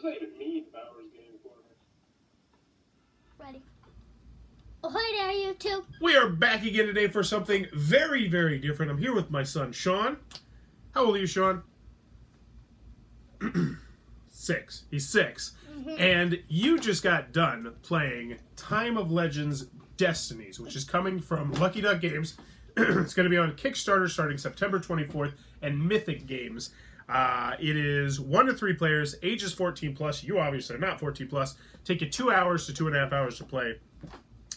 not even need Bowers game for me. Ready. Oh, hi there, you two. We are back again today for something very, very different. I'm here with my son, Shaun. How old are you, Shaun? 6. He's 6. Mm-hmm. And you just got done playing Time of Legends Destinies, which is coming from Lucky Duck Games. It's going to be on Kickstarter starting September 24th and Mythic Games. It is 1 to 3 players, ages 14 plus. You obviously are not 14 plus. Take you 2 hours to 2.5 hours to play.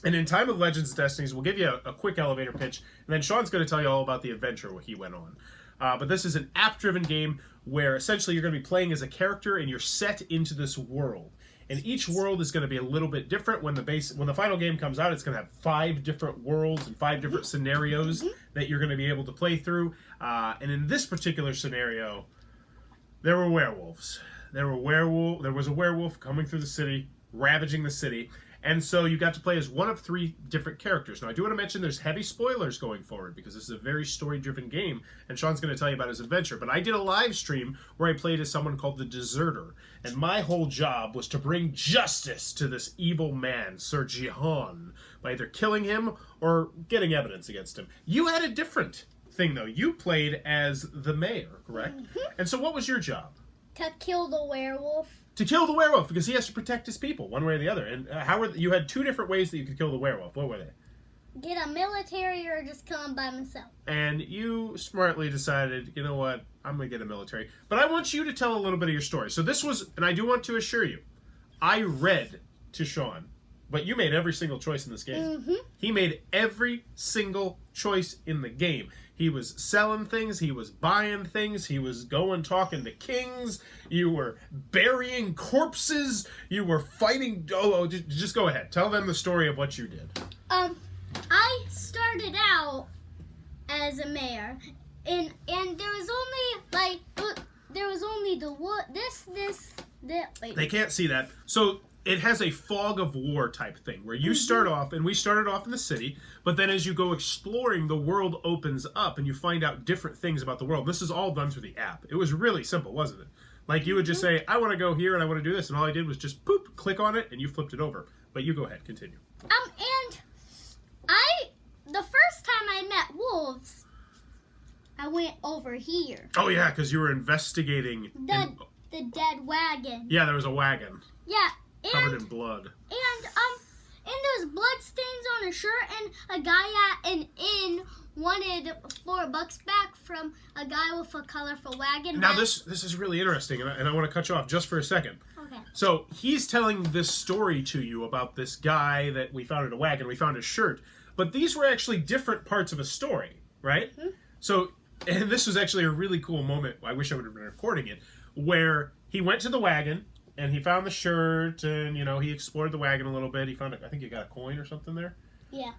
And in Time of Legends Destinies, we'll give you a quick elevator pitch, and then Shaun's going to tell you all about the adventure he went on. But this is an app-driven game where essentially you're going to be playing as a character and you're set into this world. And each world is going to be a little bit different. When the final game comes out, it's going to have 5 different worlds and 5 different scenarios that you're going to be able to play through. And in this particular scenario, there were werewolves. There was a werewolf coming through the city, ravaging the city. And so you got to play as one of 3 different characters. Now, I do want to mention there's heavy spoilers going forward because this is a very story-driven game, and Shaun's going to tell you about his adventure. But I did a live stream where I played as someone called the Deserter, and my whole job was to bring justice to this evil man, Sir Shaun, by either killing him or getting evidence against him. You had a different thing, though. You played as the mayor, correct? Mm-hmm. And so what was your job? To kill the werewolf. To kill the werewolf, because he has to protect his people, one way or the other. And you had 2 different ways that you could kill the werewolf. What were they? Get a military or just kill him by myself. And you smartly decided, you know what, I'm going to get a military. But I want you to tell a little bit of your story. So this was, and I do want to assure you, I read to Shaun, but you made every single choice in this game. Mm-hmm. He made every single choice in the game. He was selling things, he was buying things, he was going talking to kings, you were burying corpses, you were fighting... just go ahead. Tell them the story of what you did. I started out as a mayor, and there was only the wood, wait. They can't see that. So it has a fog of war type thing where you start off, and we started off in the city, but then as you go exploring, the world opens up and you find out different things about the world. This is all done through the app. It was really simple, wasn't it? Like you would just say, I want to go here and I want to do this, and all I did was just boop, click on it, and you flipped it over. But you go ahead, continue. And the first time I met wolves, I went over here. Oh yeah, because you were investigating the dead wagon. Yeah, there was a wagon. Yeah. Covered in blood. And there's blood stains on a shirt, and a guy at an inn wanted $4 back from a guy with a colorful wagon. Now this is really interesting, and I want to cut you off just for a second. Okay. So he's telling this story to you about this guy that we found in a wagon. We found his shirt, but these were actually different parts of a story, right? Mm-hmm. So, and this was actually a really cool moment. I wish I would have been recording it, where he went to the wagon. And he found the shirt, and, he explored the wagon a little bit. He found, I think you got a coin or something there. Yeah.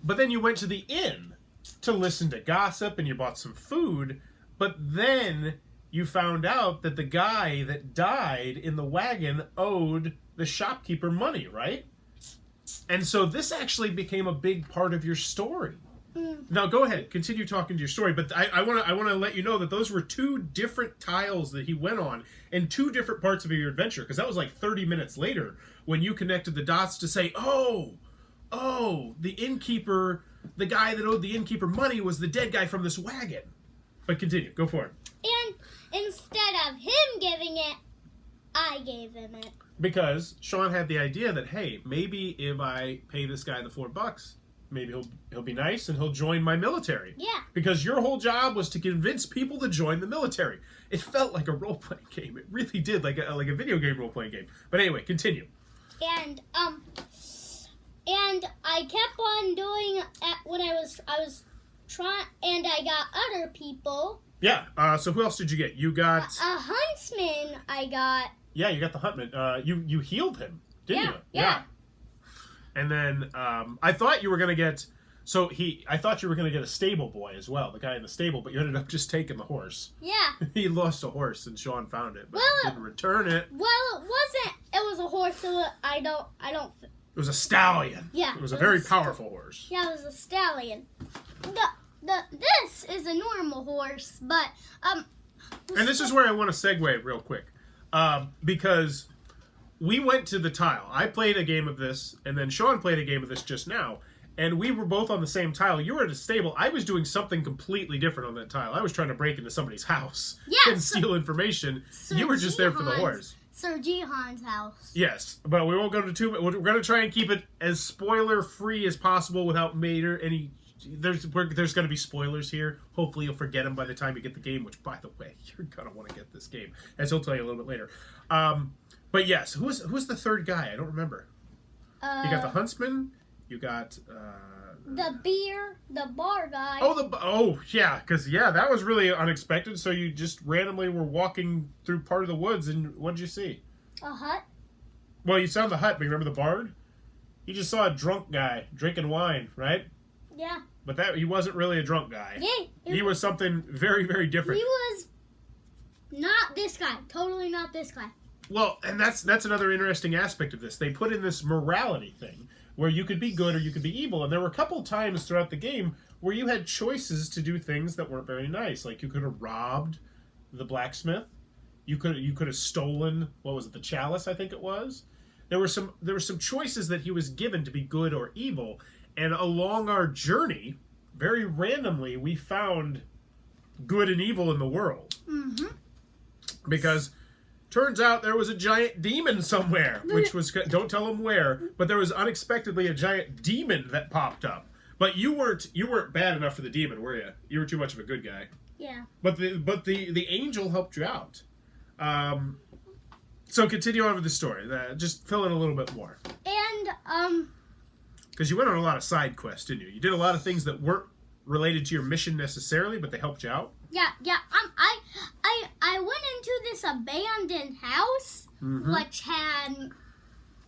But then you went to the inn to listen to gossip, and you bought some food. But then you found out that the guy that died in the wagon owed the shopkeeper money, right? And so this actually became a big part of your story. Now go ahead, continue talking to your story, but I want to let you know that those were 2 different tiles that he went on and 2 different parts of your adventure, because that was like 30 minutes later when you connected the dots to say, oh, the innkeeper, the guy that owed the innkeeper money was the dead guy from this wagon. But continue, go for it. And instead of him giving it, I gave him it. Because Shaun had the idea that, hey, maybe if I pay this guy the $4, maybe he'll be nice and he'll join my military. Yeah. Because your whole job was to convince people to join the military. It felt like a role-playing game. It really did, like a video game role-playing game. But anyway, continue. And I kept on doing it when I was trying, and I got other people. Yeah. So who else did you get? You got a huntsman. I got. Yeah, you got the huntsman. You healed him, didn't you? Yeah. And then I thought you were gonna get. I thought you were gonna get a stable boy as well, the guy in the stable, but you ended up just taking the horse. Yeah. He lost a horse, and Shaun found it, but didn't return it. Well, it wasn't. It was a horse. So I don't. It was a stallion. Yeah. It was a very powerful horse. Yeah, it was a stallion. This is a normal horse, but And this is where I want to segue real quick. Because we went to the tile. I played a game of this, and then Shaun played a game of this just now. And we were both on the same tile. You were at a stable. I was doing something completely different on that tile. I was trying to break into somebody's house and steal information. You were just there for the horse. Sir Jihan's house. Yes, but we won't go into too much. We're going to try and keep it as spoiler-free as possible without any... There's going to be spoilers here. Hopefully you'll forget them by the time you get the game, which, by the way, you're going to want to get this game, as he'll tell you a little bit later. But yes, who's the third guy? I don't remember. You got the huntsman... You got the bar guy. Yeah, because that was really unexpected. So you just randomly were walking through part of the woods, and what did you see? A hut. Well, you saw the hut, but you remember the bard? You just saw a drunk guy drinking wine, right? Yeah. But he wasn't really a drunk guy. Yeah. He was something very, very different. He was not this guy. Totally not this guy. Well, and that's another interesting aspect of this. They put in this morality thing, where you could be good or you could be evil. And there were a couple times throughout the game where you had choices to do things that weren't very nice. Like you could have robbed the blacksmith. You could have stolen, what was it, the chalice, I think it was. There were some choices that he was given to be good or evil. And along our journey, very randomly, we found good and evil in the world. Mm-hmm. Because... turns out there was a giant demon somewhere, which was, don't tell them where, but there was unexpectedly a giant demon that popped up. But you weren't bad enough for the demon, were you? You were too much of a good guy. Yeah. But the angel helped you out. So continue on with the story. Just fill in a little bit more. And because you went on a lot of side quests, didn't you? You did a lot of things that weren't related to your mission necessarily, but they helped you out. Yeah. I went into this abandoned house, which had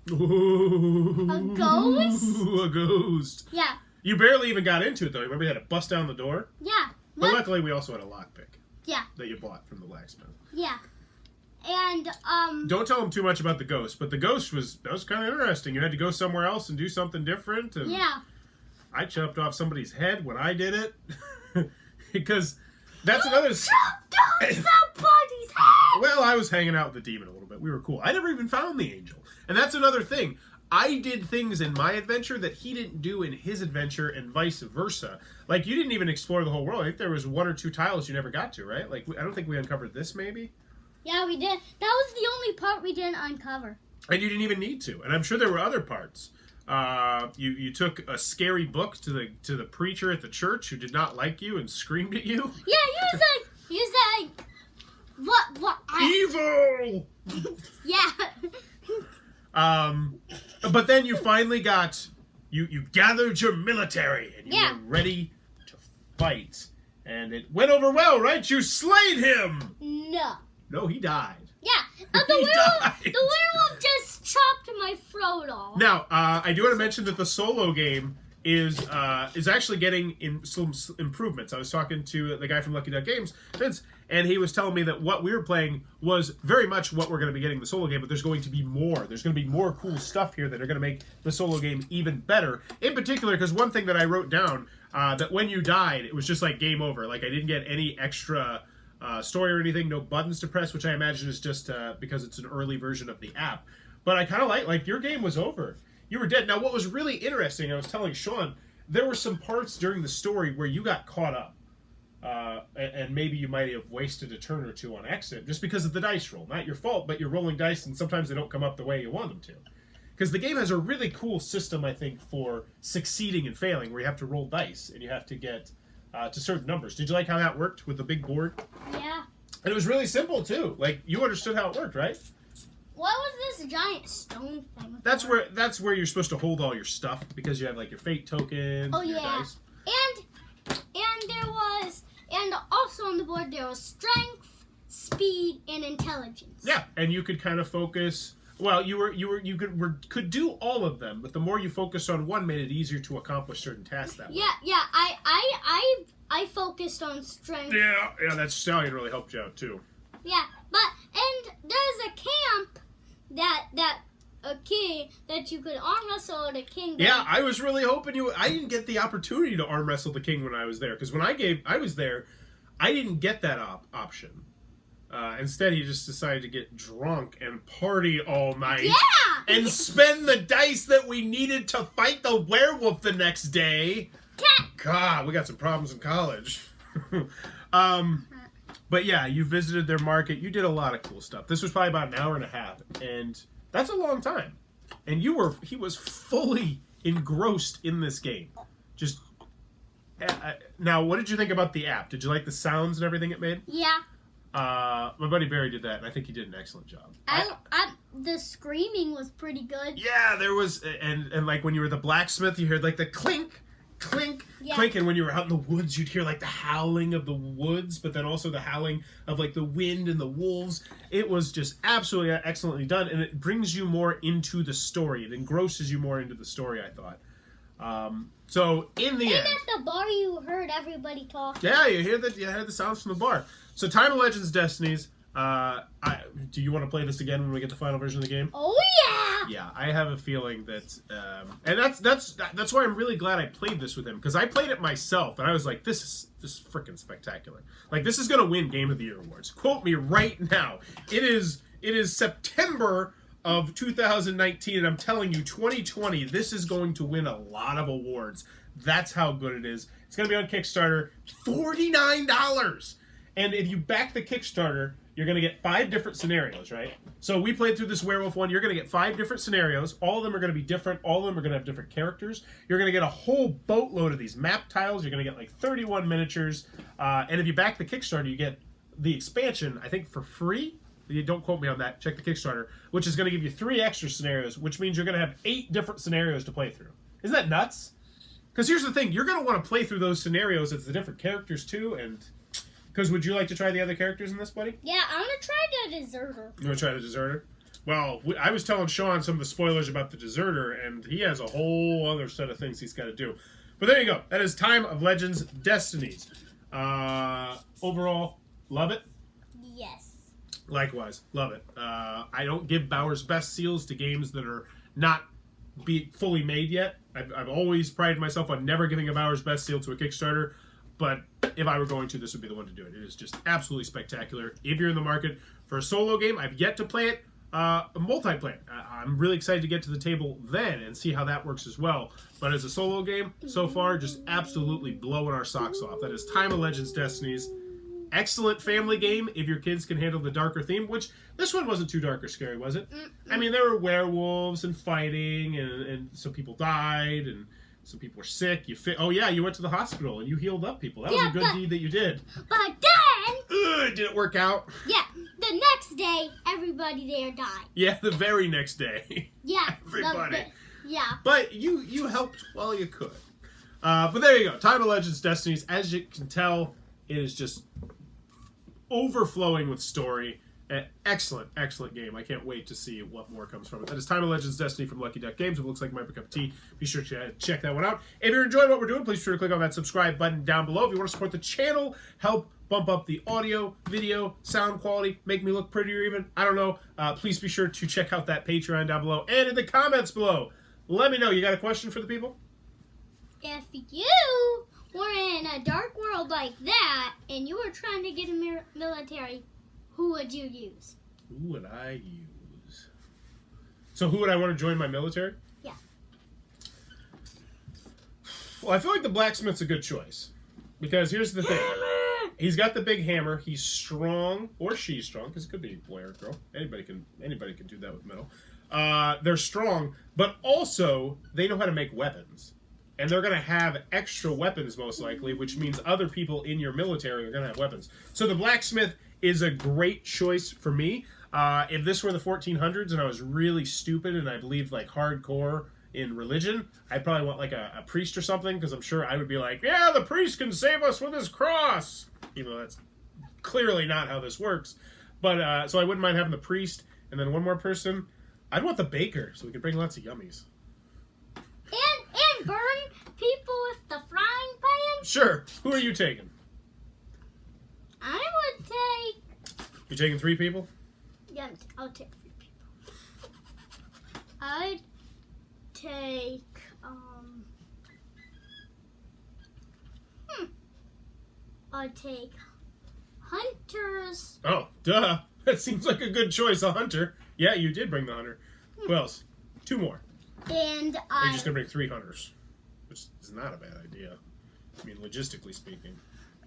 a ghost. A ghost. Yeah. You barely even got into it, though. Remember you had to bust down the door? Yeah. But luckily, we also had a lockpick. Yeah. That you bought from the blacksmith. Yeah. And, don't tell them too much about the ghost, but the ghost was kind of interesting. You had to go somewhere else and do something different. And yeah. I chopped off somebody's head when I did it. Because that's another... chopped off somebody's head! Well, I was hanging out with the demon a little bit. We were cool. I never even found the angel. And that's another thing. I did things in my adventure that he didn't do in his adventure and vice versa. Like, you didn't even explore the whole world. I think there was 1 or 2 tiles you never got to, right? Like, I don't think we uncovered this, maybe? Yeah, we did. That was the only part we didn't uncover. And you didn't even need to. And I'm sure there were other parts. You took a scary book to the preacher at the church who did not like you and screamed at you. Yeah, he was like, what? Evil! Yeah. But then you finally you gathered your military and you were ready to fight. And it went over well, right? You slayed him! No, he died. Yeah, the werewolf just chopped my throat off. Now, I do want to mention that the solo game is actually getting some improvements. I was talking to the guy from Lucky Duck Games, Vince, and he was telling me that what we were playing was very much what we're going to be getting in the solo game, but there's going to be more. There's going to be more cool stuff here that are going to make the solo game even better. In particular, because one thing that I wrote down, that when you died, it was just like game over. Like, I didn't get any extra... story or anything, no buttons to press, which I imagine is just because it's an early version of the app. But I kind of like your game was over. You were dead. Now, what was really interesting, I was telling Shaun, there were some parts during the story where you got caught up. And maybe you might have wasted a turn or two on accident just because of the dice roll. Not your fault, but you're rolling dice and sometimes they don't come up the way you want them to. Because the game has a really cool system, I think, for succeeding and failing, where you have to roll dice and you have to get... to certain numbers. Did you like how that worked with the big board? Yeah. And it was really simple too. Like, you understood how it worked, right? What was this giant stone thing? That's where you're supposed to hold all your stuff because you have like your fate tokens. Oh your yeah. Dice. And also on the board there was strength, speed, and intelligence. Yeah, and you could kind of focus. Well, you could do all of them, but the more you focused on one, made it easier to accomplish certain tasks that way. Yeah. I focused on strength. Yeah, that stallion really helped you out too. Yeah, and there's a camp a king that you could arm wrestle the king. Yeah, I was really hoping you. I didn't get the opportunity to arm wrestle the king when I was there because when I was there, I didn't get that option. Instead, he just decided to get drunk and party all night. Yeah! And spend the dice that we needed to fight the werewolf the next day. God, we got some problems in college. But yeah, you visited their market. You did a lot of cool stuff. This was probably about an hour and a half, and that's a long time. And he was fully engrossed in this game. Just now, what did you think about the app? Did you like the sounds and everything it made? Yeah. My buddy Barry did that, and I think he did an excellent job. The screaming was pretty good. Yeah, there was, and like when you were the blacksmith, you heard like the clink, clink, clink, and when you were out in the woods, you'd hear like the howling of the woods, but then also the howling of like the wind and the wolves. It was just absolutely excellently done, and it brings you more into the story. It engrosses you more into the story, I thought. So in the end, at the bar, you heard everybody talking. Yeah, you heard the sounds from the bar. So Time of Legends Destinies. Do you want to play this again when we get the final version of the game? Oh yeah! Yeah, I have a feeling that, and that's why I'm really glad I played this with him, because I played it myself and I was like, this is freaking spectacular. Like, this is gonna win Game of the Year awards. Quote me right now. It is September of 2019, and I'm telling you, 2020, this is going to win a lot of awards. That's how good it is. It's gonna be on Kickstarter, $49. And if you back the Kickstarter, you're going to get 5 different scenarios, right? So we played through this werewolf one. You're going to get 5 different scenarios. All of them are going to be different. All of them are going to have different characters. You're going to get a whole boatload of these map tiles. You're going to get like 31 miniatures. And if you back the Kickstarter, you get the expansion, I think, for free. You don't quote me on that. Check the Kickstarter, which is going to give you 3 extra scenarios, which means you're going to have 8 different scenarios to play through. Isn't that nuts? Because here's the thing. You're going to want to play through those scenarios as the different characters, too, and... Because would you like to try the other characters in this, buddy? Yeah, I want to try the deserter. You want to try the deserter? Well, I was telling Shaun some of the spoilers about the deserter, and he has a whole other set of things he's got to do. But there you go. That is Time of Legends Destinies. Overall, love it? Yes. Likewise, love it. I don't give Bauer's Best seals to games that are not fully made yet. I've always prided myself on never giving a Bauer's Best seal to a Kickstarter. But if I were going to, this would be the one to do it. It is just absolutely spectacular. If you're in the market for a solo game, I've yet to play it multiplayer. I'm really excited to get to the table then and see how that works as well. But as a solo game, so far, just absolutely blowing our socks off. That is Time of Legends Destinies. Excellent family game if your kids can handle the darker theme, which this one wasn't too dark or scary, was it? I mean, there were werewolves and fighting, and some people died, and... Some people were sick. Oh yeah, you went to the hospital and you healed up people. That was a good deed that you did. But then... Did it work out? Yeah, the next day, everybody there died. Yeah, the very next day. Yeah. Everybody. Yeah. But you helped while you could. But there you go. Time of Legends Destinies. As you can tell, it is just overflowing with story. An excellent, excellent game. I can't wait to see what more comes from it. That is Time of Legends Destiny from Lucky Duck Games. It looks like my cup of tea. Be sure to check that one out. If you're enjoying what we're doing, please be sure to click on that subscribe button down below. If you want to support the channel, help bump up the audio, video, sound quality, make me look prettier even, I don't know. Please be sure to check out that Patreon down below. And in the comments below, let me know. You got a question for the people? If you were in a dark world like that and you were trying to get a military, who would you use? Who would I use? So who would I want to join my military? Yeah. Well, I feel like the blacksmith's a good choice. Because here's the thing. He's got the big hammer. He's strong, or she's strong, because it could be a boy or a girl. Anybody can do that with metal. They're strong, but also they know how to make weapons. And they're going to have extra weapons, most likely, which means other people in your military are going to have weapons. So the blacksmith is a great choice for me. If this were the 1400s and I was really stupid and I believed like hardcore in religion, I'd probably want like a priest or something, because I'm sure I would be like, yeah, the priest can save us with his cross. Even though that's clearly not how this works. But so I wouldn't mind having the priest and then one more person. I'd want the baker so we could bring lots of yummies. And burn people with the frying pan? Sure. Who are you taking? I would take... You taking 3 people? Yeah, I'll take 3 people. I'd take... I'd take Hunters. Oh, duh. That seems like a good choice, a hunter. Yeah, you did bring the hunter. Who else? 2 more. And You're I. just going to bring 3 hunters, which is not a bad idea. I mean, logistically speaking.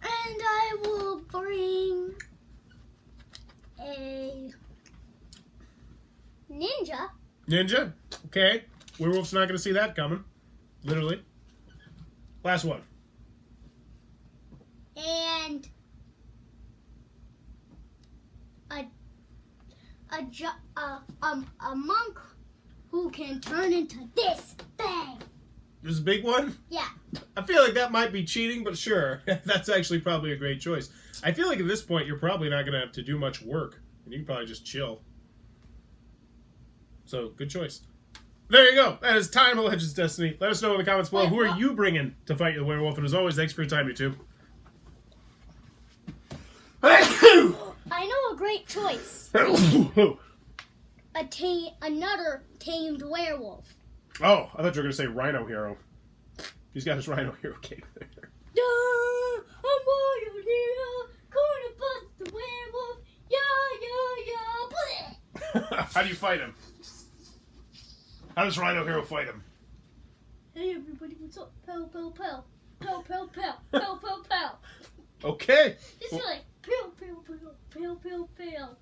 And I will bring a ninja. Ninja? Okay. Werewolf's not going to see that coming. Literally. Last one. And a monk who can turn into this thing. This big one? Yeah. I feel like that might be cheating, but sure. That's actually probably a great choice. I feel like at this point, you're probably not going to have to do much work. And you can probably just chill. So, good choice. There you go. That is Time of Legends Destiny. Let us know in the comments below. Wait, who what? are you bringing to fight the werewolf? And as always, thanks for your time, YouTube. I know a great choice. Another tamed werewolf. Oh, I thought you were going to say Rhino Hero. He's got his Rhino Hero cape there. I'm Royal Hero, gonna bust the werewolf. Yeah. How do you fight him? How does Rhino Hero fight him? Hey everybody, what's up? Pow, pow, pow. Pow, pow, pow. Pow, pow, pow. Okay. It's like pow, pow, pow, pow, pow, pow.